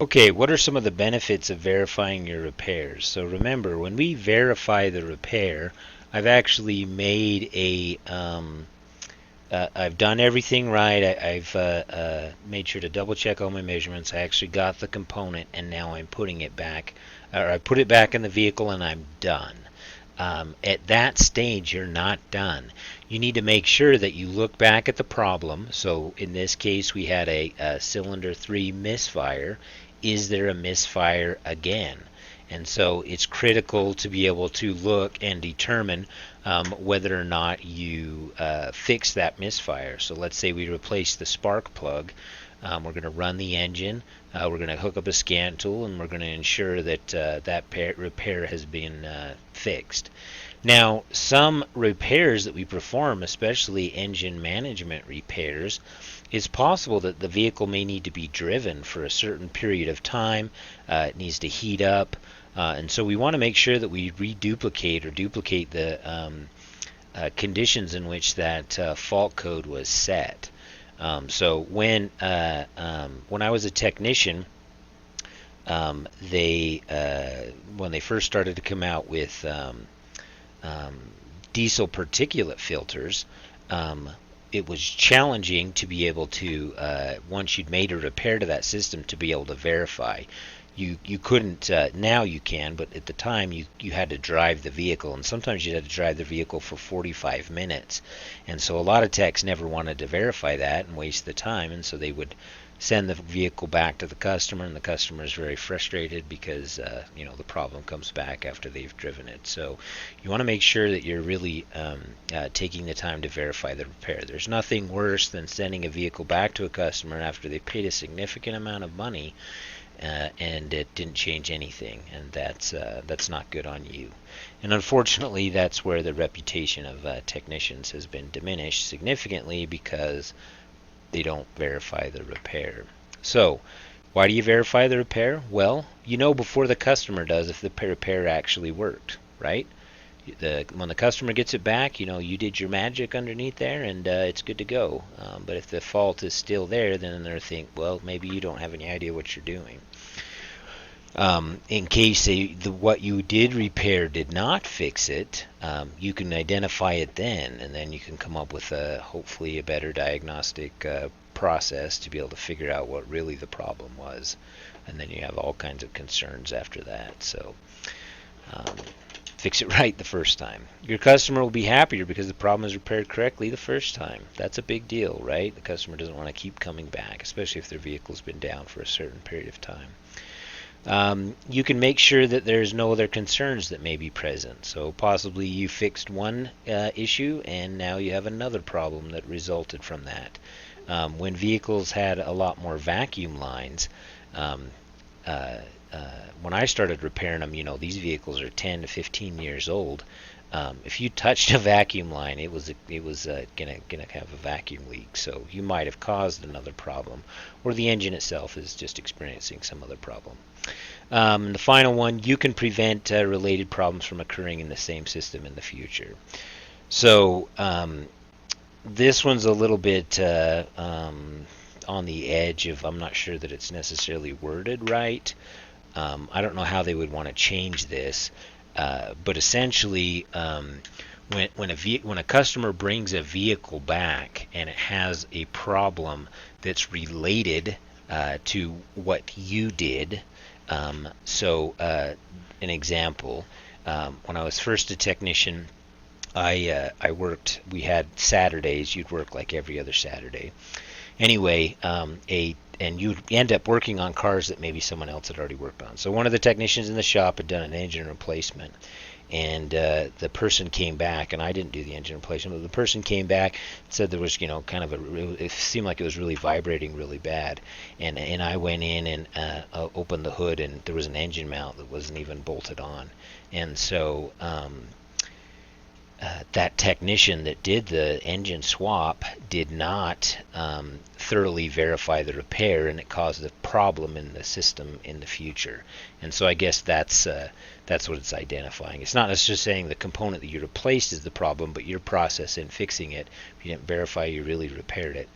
Okay, what are some of the benefits of verifying your repairs? So remember, when we verify the repair, I've actually made I've done everything right. I've made sure to double check all my measurements. I actually got the component, and now I'm putting it back, or I put it back in the vehicle, and I'm done. At that stage, you're not done. You need to make sure that you look back at the problem. So in this case, we had a cylinder 3 misfire. Is there a misfire again? And so it's critical to be able to look and determine whether or not you fix that misfire. So let's say we replace the spark plug. We're going to run the engine. We're going to hook up a scan tool, and we're going to ensure that that repair has been fixed. Now, some repairs that we perform, especially engine management repairs, it's possible that the vehicle may need to be driven for a certain period of time. It needs to heat up. And so we want to make sure that we reduplicate or duplicate the conditions in which that fault code was set. So when I was a technician, they when they first started to come out with diesel particulate filters, it was challenging to be able to once you'd made a repair to that system to be able to verify. You couldn't now you can, but at the time you had to drive the vehicle, and sometimes you had to drive the vehicle for 45 minutes, and so a lot of techs never wanted to verify that and waste the time, and so they would send the vehicle back to the customer, and the customer is very frustrated because the problem comes back after they've driven it. So you want to make sure that you're really taking the time to verify the repair. There's nothing worse than sending a vehicle back to a customer after they've paid a significant amount of money and it didn't change anything, and that's not good on you. And unfortunately, that's where the reputation of technicians has been diminished significantly because they don't verify the repair. So, why do you verify the repair? Well, you know before the customer does if the repair actually worked, right? When the customer gets it back, you did your magic underneath there, and it's good to go. But if the fault is still there, then they're think, well, maybe you don't have any idea what you're doing. In case what you did repair did not fix it, you can identify it then, and then you can come up with hopefully a better diagnostic process to be able to figure out what really the problem was, and then you have all kinds of concerns after that. So um, fix it right the first time. Your customer will be happier because the problem is repaired correctly the first time. That's a big deal, right? The customer doesn't want to keep coming back, especially if their vehicle's been down for a certain period of time. You can make sure that there's no other concerns that may be present. So possibly you fixed one issue and now you have another problem that resulted from that. When vehicles had a lot more vacuum lines, um, uh, when I started repairing them, these vehicles are 10 to 15 years old. If you touched a vacuum line, it was gonna have a vacuum leak. So you might have caused another problem, or the engine itself is just experiencing some other problem. The final one, you can prevent related problems from occurring in the same system in the future. So this one's a little bit on the edge of I'm not sure that it's necessarily worded right. I don't know how they would want to change this, but essentially, when a customer brings a vehicle back and it has a problem that's related to what you did, an example, when I was first a technician, I worked. We had Saturdays. You'd work like every other Saturday. Anyway, and you'd end up working on cars that maybe someone else had already worked on. So one of the technicians in the shop had done an engine replacement, and the person came back, and I didn't do the engine replacement, but the person came back and said there was, kind of it seemed like it was really vibrating really bad, and I went in and opened the hood, and there was an engine mount that wasn't even bolted on, and so that technician that did the engine swap did not thoroughly verify the repair, and it caused a problem in the system in the future. And so I guess that's what it's identifying. It's not necessarily saying the component that you replaced is the problem, but your process in fixing it, if you didn't verify you really repaired it,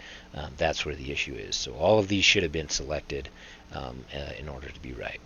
that's where the issue is. So all of these should have been selected in order to be right.